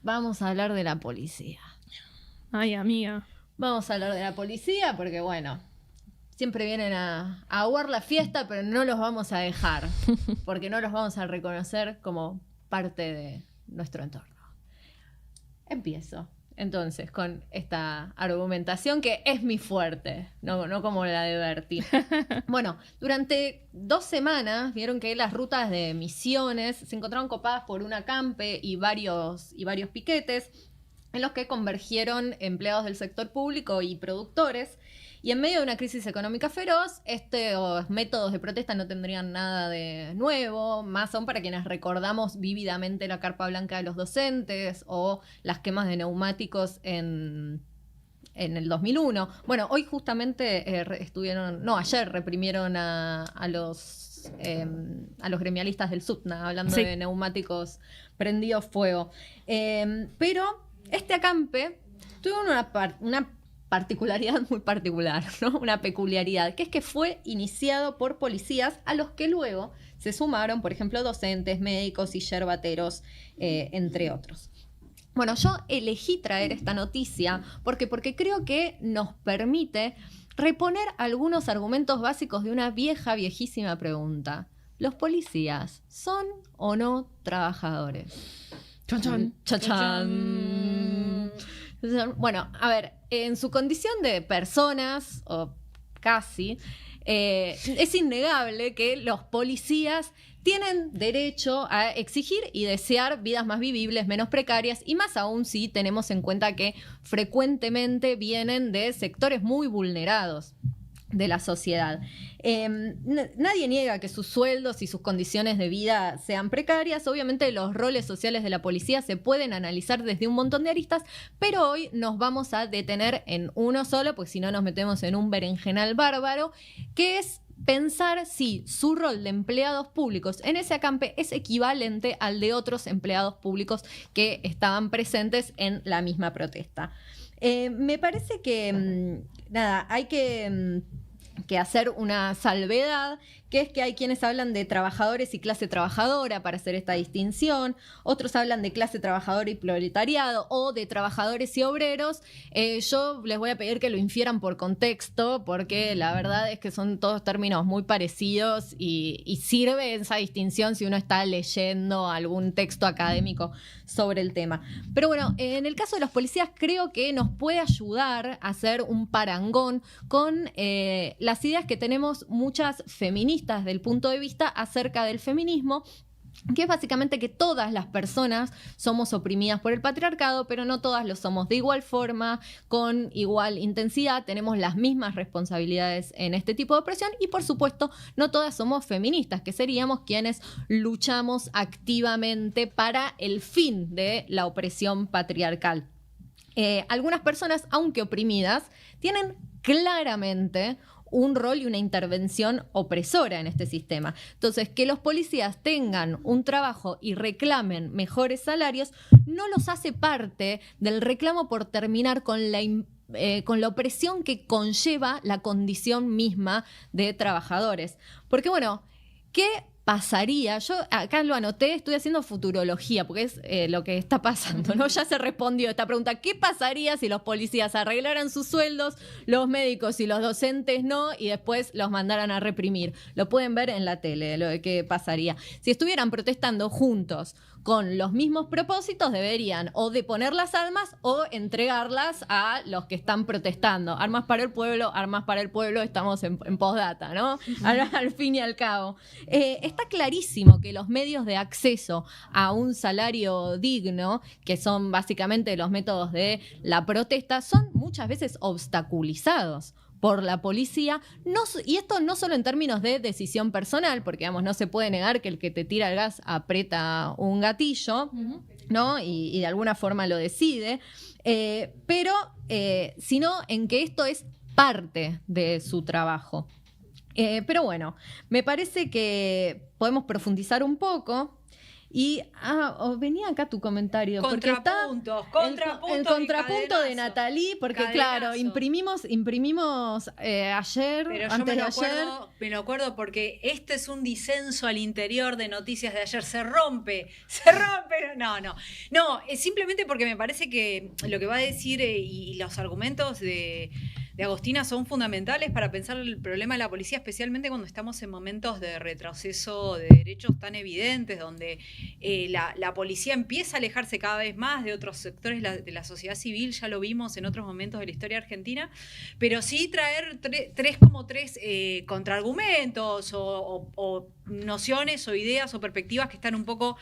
vamos a hablar de la policía. Ay, amiga. Vamos a hablar de la policía porque, bueno, siempre vienen a aguar la fiesta, pero no los vamos a dejar, porque no los vamos a reconocer como parte de nuestro entorno. Empiezo, entonces, con esta argumentación que es mi fuerte, no como la de Berti. Bueno, durante 2 semanas vieron que las rutas de Misiones se encontraron copadas por un acampe y varios piquetes en los que convergieron empleados del sector público y productores. Y en medio de una crisis económica feroz, estos métodos de protesta no tendrían nada de nuevo, más aún para quienes recordamos vívidamente la carpa blanca de los docentes o las quemas de neumáticos en el 2001. Bueno, hoy justamente ayer reprimieron a los gremialistas del SUTNA, hablando de neumáticos prendidos fuego. Pero este acampe tuvo una particularidad muy particular, ¿no? Una peculiaridad, que es que fue iniciado por policías a los que luego se sumaron, por ejemplo, docentes, médicos y yerbateros, entre otros. Bueno, yo elegí traer esta noticia porque creo que nos permite reponer algunos argumentos básicos de una viejísima pregunta. ¿Los policías son o no trabajadores? Chan, chan. Chan, chan. Bueno, a ver, en su condición de personas, o casi, es innegable que los policías tienen derecho a exigir y desear vidas más vivibles, menos precarias, y más aún si tenemos en cuenta que frecuentemente vienen de sectores muy vulnerados de la sociedad. Nadie niega que sus sueldos y sus condiciones de vida sean precarias. Obviamente los roles sociales de la policía se pueden analizar desde un montón de aristas, pero hoy nos vamos a detener en uno solo, porque si no nos metemos en un berenjenal bárbaro, que es pensar si su rol de empleados públicos en ese acampe es equivalente al de otros empleados públicos que estaban presentes en la misma protesta. Me parece que, hay que hacer una salvedad, que es que hay quienes hablan de trabajadores y clase trabajadora para hacer esta distinción, otros hablan de clase trabajadora y proletariado, o de trabajadores y obreros. Yo les voy a pedir que lo infieran por contexto, porque la verdad es que son todos términos muy parecidos y sirve esa distinción si uno está leyendo algún texto académico sobre el tema. Pero bueno, en el caso de los policías creo que nos puede ayudar a hacer un parangón con las ideas que tenemos muchas feministas del punto de vista acerca del feminismo, que es básicamente que todas las personas somos oprimidas por el patriarcado, pero no todas lo somos de igual forma, con igual intensidad, tenemos las mismas responsabilidades en este tipo de opresión y por supuesto no todas somos feministas, que seríamos quienes luchamos activamente para el fin de la opresión patriarcal. Algunas personas, aunque oprimidas, tienen claramente un rol y una intervención opresora en este sistema. Entonces, que los policías tengan un trabajo y reclamen mejores salarios no los hace parte del reclamo por terminar con la opresión que conlleva la condición misma de trabajadores. Porque, bueno, ¿qué pasaría? Yo acá lo anoté, estoy haciendo futurología, porque es lo que está pasando, ¿no? Ya se respondió esta pregunta. ¿Qué pasaría si los policías arreglaran sus sueldos, los médicos y los docentes no, y después los mandaran a reprimir? Lo pueden ver en la tele, lo de qué pasaría. Si estuvieran protestando juntos con los mismos propósitos, deberían o deponer las armas o entregarlas a los que están protestando. Armas para el pueblo, estamos en postdata, ¿no? Al fin y al cabo. Está clarísimo que los medios de acceso a un salario digno, que son básicamente los métodos de la protesta, son muchas veces obstaculizados por la policía, y esto no solo en términos de decisión personal, porque digamos, no se puede negar que el que te tira el gas aprieta un gatillo, ¿no? Y de alguna forma lo decide, pero sino en que esto es parte de su trabajo. Pero bueno, me parece que podemos profundizar un poco Y venía acá tu comentario. Contrapuntos, el contrapunto de Natalie, porque claro, imprimimos ayer, pero antes yo de ayer. Me lo acuerdo porque este es un disenso al interior de Noticias de ayer. Se rompe. No, es simplemente porque me parece que lo que va a decir y los argumentos de Agostina son fundamentales para pensar el problema de la policía, especialmente cuando estamos en momentos de retroceso de derechos tan evidentes, donde la policía empieza a alejarse cada vez más de otros sectores de la sociedad civil. Ya lo vimos en otros momentos de la historia argentina, pero sí traer tres contraargumentos o nociones o ideas o perspectivas que están un poco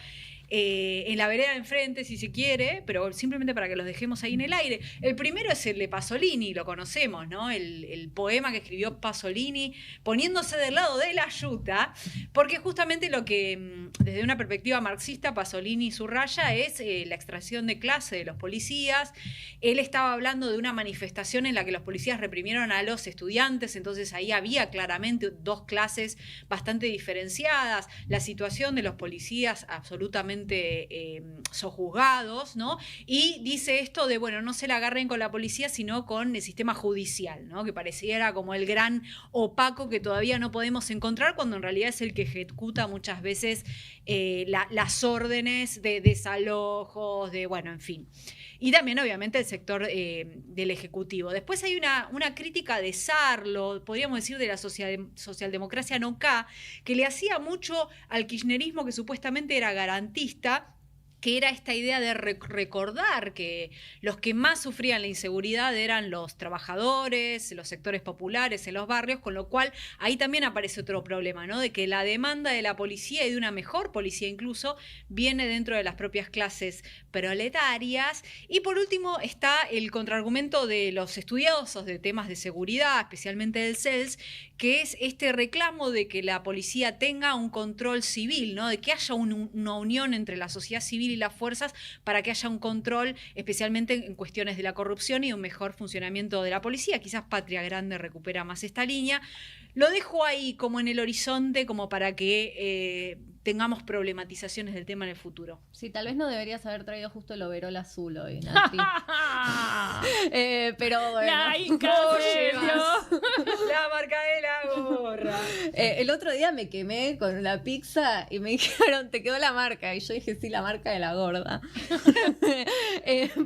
en la vereda de enfrente, si se quiere, pero simplemente para que los dejemos ahí en el aire. El primero es el de Pasolini, lo conocemos, ¿no? El poema que escribió Pasolini, poniéndose del lado de la yuta, porque justamente lo que, desde una perspectiva marxista, Pasolini subraya es la extracción de clase de los policías. Él estaba hablando de una manifestación en la que los policías reprimieron a los estudiantes, entonces ahí había claramente dos clases bastante diferenciadas, la situación de los policías absolutamente sojuzgados, ¿no? Y dice esto de, bueno, no se la agarren con la policía, sino con el sistema judicial, ¿no? Que pareciera como el gran opaco que todavía no podemos encontrar, cuando en realidad es el que ejecuta muchas veces las órdenes de desalojos, bueno, en fin. Y también, obviamente, el sector del Ejecutivo. Después hay una crítica de Sarlo, podríamos decir de la socialdemocracia no K, que le hacía mucho al kirchnerismo, que supuestamente era garantista, que era esta idea de recordar que los que más sufrían la inseguridad eran los trabajadores, los sectores populares en los barrios, con lo cual ahí también aparece otro problema, ¿no? De que la demanda de la policía y de una mejor policía incluso viene dentro de las propias clases proletarias. Y por último está el contraargumento de los estudiosos de temas de seguridad, especialmente del CELS, que es este reclamo de que la policía tenga un control civil, ¿no? De que haya una unión entre la sociedad civil y las fuerzas para que haya un control, especialmente en cuestiones de la corrupción y un mejor funcionamiento de la policía. Quizás Patria Grande recupera más esta línea. Lo dejo ahí como en el horizonte, como para que tengamos problematizaciones del tema en el futuro. Sí, tal vez no deberías haber traído justo el overol azul hoy, Nati. Pero bueno. La marca de la gorra. El otro día me quemé con la pizza y me dijeron, te quedó la marca. Y yo dije, sí, la marca de la gorda.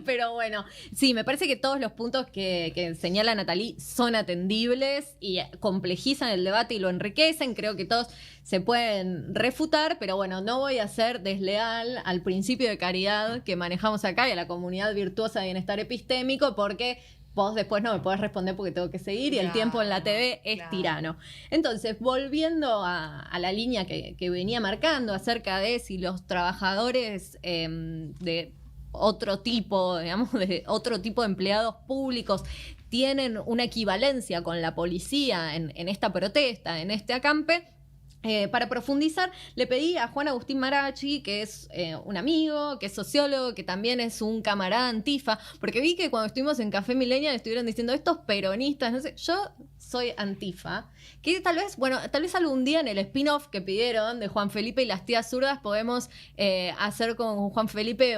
Pero bueno, sí, me parece que todos los puntos que señala Natalie son atendibles y complejizan el debate y lo enriquecen. Creo que todos se pueden refutar, pero bueno, no voy a ser desleal al principio de caridad que manejamos acá y a la comunidad virtuosa de bienestar epistémico, porque vos después no me podés responder porque tengo que seguir y el tiempo en la TV es tirano. Entonces, volviendo a la línea que venía marcando acerca de si los trabajadores de otro tipo, digamos, de otro tipo de empleados públicos tienen una equivalencia con la policía en esta protesta, en este acampe. Para profundizar, le pedí a Juan Agustín Marachi, que es un amigo, que es sociólogo, que también es un camarada antifa, porque vi que cuando estuvimos en Café Millennial estuvieron diciendo estos peronistas, no sé, yo soy antifa, que tal vez algún día en el spin-off que pidieron de Juan Felipe y las tías zurdas podemos hacer con Juan Felipe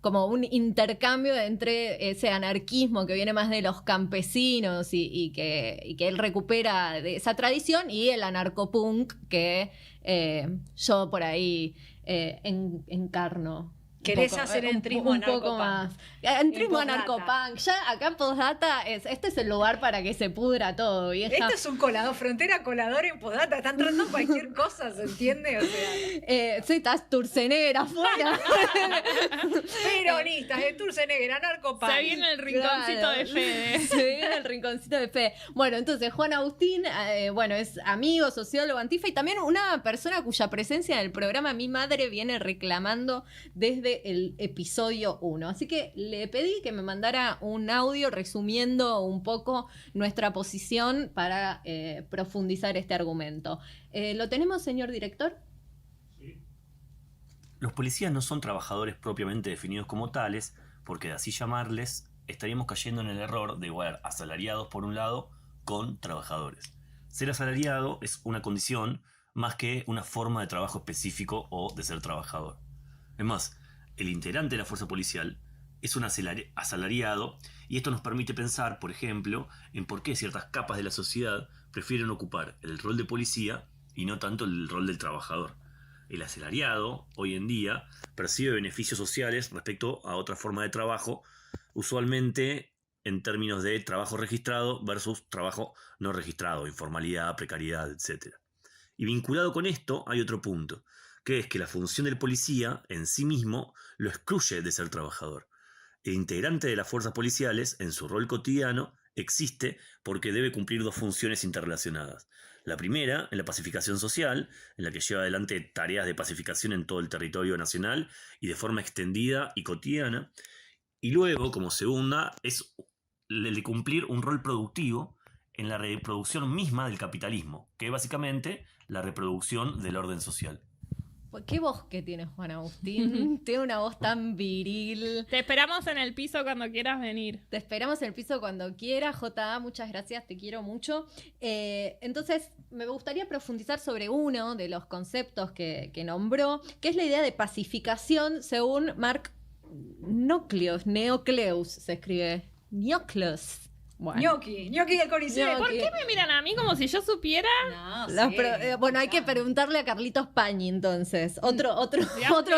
como un intercambio entre ese anarquismo que viene más de los campesinos y que él recupera de esa tradición, y el anarcopunk que yo por ahí encarno. ¿Querés hacer entrismo anarcopunk? Entrismo anarcopunk. Ya acá en Postdata este es el lugar para que se pudra todo, vieja. Esto es un colador, frontera colador en Postdata. Están tratando cualquier cosa, ¿se entiende? O sea. Sí, estás turcenera afuera. Peronistas de Turcenegra, anarcopunk. Se viene el rinconcito de Fede. Se viene el rinconcito de Fede. Bueno, entonces Juan Agustín, es amigo, sociólogo, antifa, y también una persona cuya presencia en el programa mi madre viene reclamando desde el episodio 1. Así que le pedí que me mandara un audio resumiendo un poco nuestra posición para profundizar este argumento. ¿Lo tenemos, señor director? Sí. Los policías no son trabajadores propiamente definidos como tales, porque de así llamarles estaríamos cayendo en el error de igualar asalariados por un lado con trabajadores. Ser asalariado es una condición más que una forma de trabajo específico o de ser trabajador. Es más, el integrante de la fuerza policial es un asalariado, y esto nos permite pensar, por ejemplo, en por qué ciertas capas de la sociedad prefieren ocupar el rol de policía y no tanto el rol del trabajador. El asalariado, hoy en día, percibe beneficios sociales respecto a otra forma de trabajo, usualmente en términos de trabajo registrado versus trabajo no registrado, informalidad, precariedad, etc. Y vinculado con esto hay otro punto, que es que la función del policía en sí mismo lo excluye de ser trabajador. El integrante de las fuerzas policiales, en su rol cotidiano, existe porque debe cumplir dos funciones interrelacionadas. La primera, en la pacificación social, en la que lleva adelante tareas de pacificación en todo el territorio nacional y de forma extendida y cotidiana. Y luego, como segunda, es el de cumplir un rol productivo en la reproducción misma del capitalismo, que es básicamente la reproducción del orden social. ¿Qué voz que tiene Juan Agustín? Tiene una voz tan viril. Te esperamos en el piso cuando quieras venir. Te esperamos en el piso cuando quieras, J.A. Muchas gracias, te quiero mucho. Entonces, me gustaría profundizar sobre uno de los conceptos que nombró, que es la idea de pacificación según Mark Neocleus se escribe. Neocleus. Bueno. Ñoqui del Coliseo. ¿Por qué me miran a mí como si yo supiera? No, Bueno, hay que preguntarle a Carlitos Pañi entonces. Otro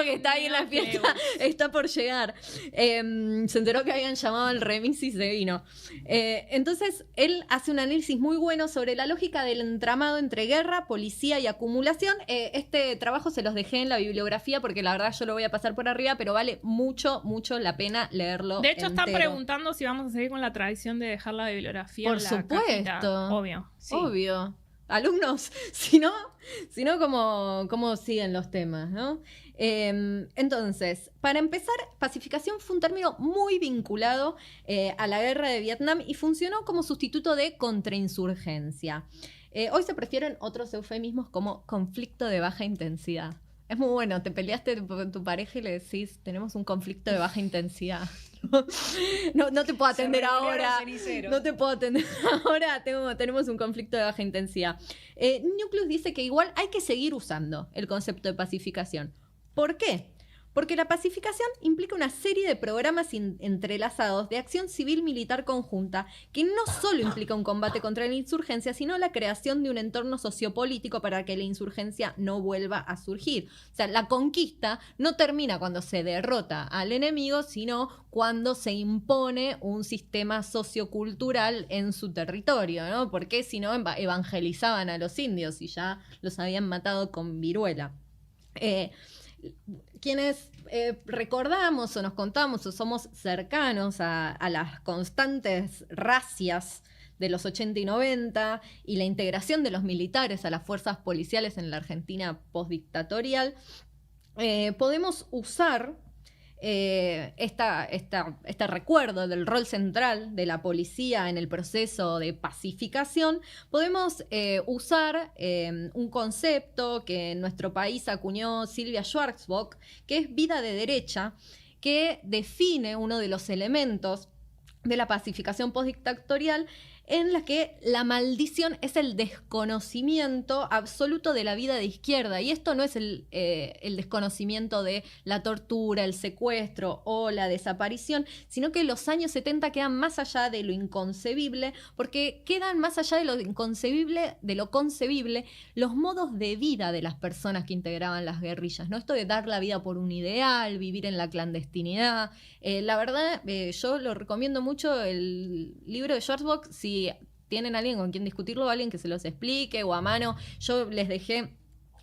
que está ahí en la fiesta está por llegar. Se enteró que habían llamado al remix y se vino. Entonces, él hace un análisis muy bueno sobre la lógica del entramado entre guerra, policía y acumulación. Este trabajo se los dejé en la bibliografía porque la verdad yo lo voy a pasar por arriba, pero vale mucho, mucho la pena leerlo. De hecho, están entero. preguntando si vamos a seguir con la tradición de dejar la bibliografía Por en la supuesto. cajita. Obvio. Sí. Obvio. Alumnos, si no ¿cómo siguen los temas, ¿no? Entonces, para empezar, pacificación fue un término muy vinculado a la guerra de Vietnam y funcionó como sustituto de contrainsurgencia. Hoy se prefieren otros eufemismos como conflicto de baja intensidad. Es muy bueno, te peleaste con tu pareja y le decís, tenemos un conflicto de baja intensidad. No te puedo atender ahora. No te puedo atender ahora. Tenemos un conflicto de baja intensidad. Nucleus dice que igual hay que seguir usando el concepto de pacificación. ¿Por qué? Porque la pacificación implica una serie de programas entrelazados de acción civil-militar conjunta que no solo implica un combate contra la insurgencia, sino la creación de un entorno sociopolítico para que la insurgencia no vuelva a surgir. O sea, la conquista no termina cuando se derrota al enemigo, sino cuando se impone un sistema sociocultural en su territorio, ¿no? Porque si no, evangelizaban a los indios y ya los habían matado con viruela. Quienes recordamos o nos contamos o somos cercanos a las constantes racias de los 80 y 90 y la integración de los militares a las fuerzas policiales en la Argentina postdictatorial, podemos usar este recuerdo del rol central de la policía en el proceso de pacificación. Podemos usar un concepto que en nuestro país acuñó Silvia Schwarzbach, que es vida de derecha, que define uno de los elementos de la pacificación postdictatorial, en la que la maldición es el desconocimiento absoluto de la vida de izquierda. Y esto no es el desconocimiento de la tortura, el secuestro o la desaparición, sino que los años 70 quedan más allá de lo inconcebible, porque quedan más allá de lo inconcebible, de lo concebible, los modos de vida de las personas que integraban las guerrillas, ¿no? Esto de dar la vida por un ideal, vivir en la clandestinidad. La verdad, yo lo recomiendo mucho, el libro de Schwarzbach, si tienen alguien con quien discutirlo, alguien que se los explique o a mano. Yo les dejé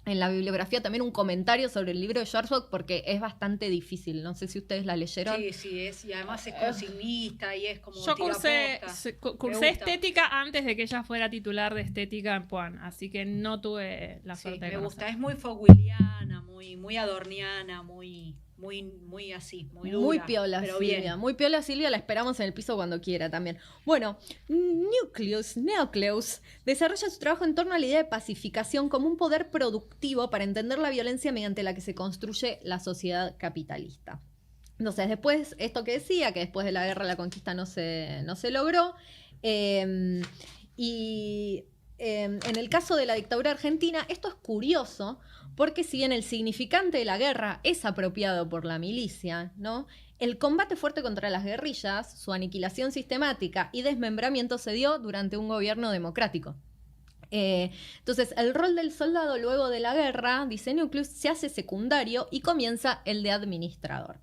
en la bibliografía también un comentario sobre el libro de Schwarzbach porque es bastante difícil. No sé si ustedes la leyeron. Sí, es. Y además es consignista y es como Yo cursé gusta. estética antes de que ella fuera titular de estética en Puan, así que no tuve la suerte de me gusta. conocer. Es muy fogwilliana, muy adorniana, muy así, muy dura. Muy piola, pero Silvia. bien. Muy piola, Silvia. La esperamos en el piso cuando quiera también. Bueno, Neocleus desarrolla su trabajo en torno a la idea de pacificación como un poder productivo para entender la violencia mediante la que se construye la sociedad capitalista. Entonces, después, esto que decía, que después de la guerra la conquista no se logró, y en el caso de la dictadura argentina, esto es curioso, porque si bien el significante de la guerra es apropiado por la milicia, ¿no? El combate fuerte contra las guerrillas, su aniquilación sistemática y desmembramiento se dio durante un gobierno democrático. Entonces, el rol del soldado luego de la guerra, dice Nucleus, se hace secundario y comienza el de administrador.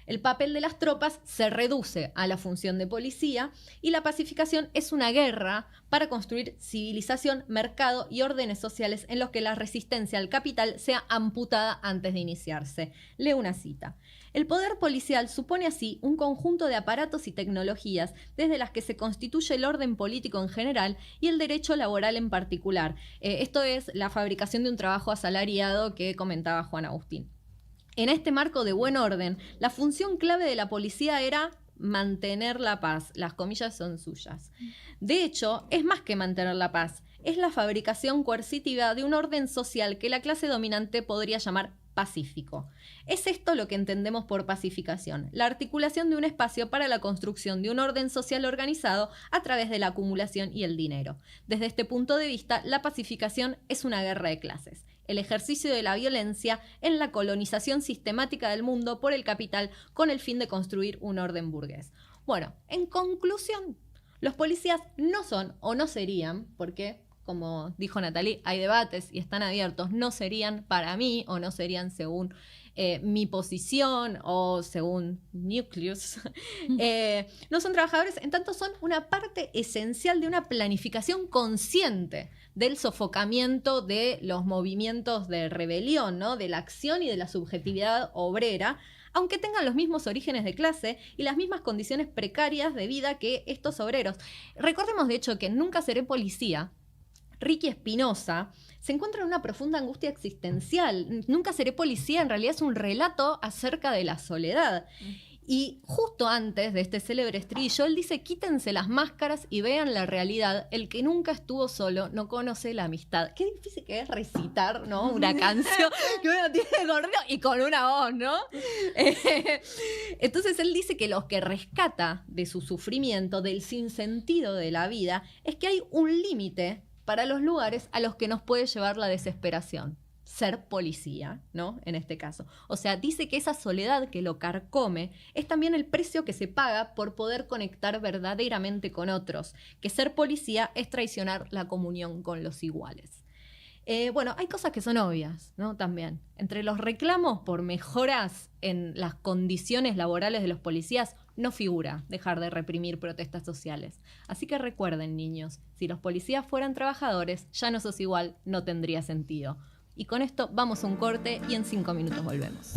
El papel de las tropas se reduce a la función de policía y la pacificación es una guerra para construir civilización, mercado y órdenes sociales en los que la resistencia al capital sea amputada antes de iniciarse. Leo una cita. El poder policial supone así un conjunto de aparatos y tecnologías desde las que se constituye el orden político en general y el derecho laboral en particular. Esto es la fabricación de un trabajo asalariado que comentaba Juan Agustín. En este marco de buen orden, la función clave de la policía era mantener la paz. Las comillas son suyas. De hecho, es más que mantener la paz. Es la fabricación coercitiva de un orden social que la clase dominante podría llamar pacífico. Es esto lo que entendemos por pacificación, la articulación de un espacio para la construcción de un orden social organizado a través de la acumulación y el dinero. Desde este punto de vista, la pacificación es una guerra de clases. El ejercicio de la violencia en la colonización sistemática del mundo por el capital con el fin de construir un orden burgués. Bueno, en conclusión, los policías no son o no serían, porque, como dijo Natalie, hay debates y están abiertos, no serían para mí o no serían según mi posición o según Nucleus, no son trabajadores, en tanto son una parte esencial de una planificación consciente del sofocamiento de los movimientos de rebelión, ¿no? De la acción y de la subjetividad obrera, aunque tengan los mismos orígenes de clase y las mismas condiciones precarias de vida que estos obreros. Recordemos, de hecho, que en Nunca seré policía, Ricky Espinosa se encuentra en una profunda angustia existencial. Nunca seré policía en realidad es un relato acerca de la soledad. Y justo antes de este célebre estribillo, él dice: quítense las máscaras y vean la realidad. El que nunca estuvo solo no conoce la amistad. Qué difícil que es recitar, ¿no? Una canción que uno tiene corrido y con una voz, ¿no? Entonces él dice que lo que rescata de su sufrimiento, del sinsentido de la vida, es que hay un límite para los lugares a los que nos puede llevar la desesperación. Ser policía, ¿no? En este caso. O sea, dice que esa soledad que lo carcome es también el precio que se paga por poder conectar verdaderamente con otros. Que ser policía es traicionar la comunión con los iguales. Bueno, hay cosas que son obvias, ¿no? También. Entre los reclamos por mejoras en las condiciones laborales de los policías no figura dejar de reprimir protestas sociales. Así que recuerden, niños, si los policías fueran trabajadores, ya no sos igual, no tendría sentido. Y con esto vamos a un corte y en 5 minutos volvemos.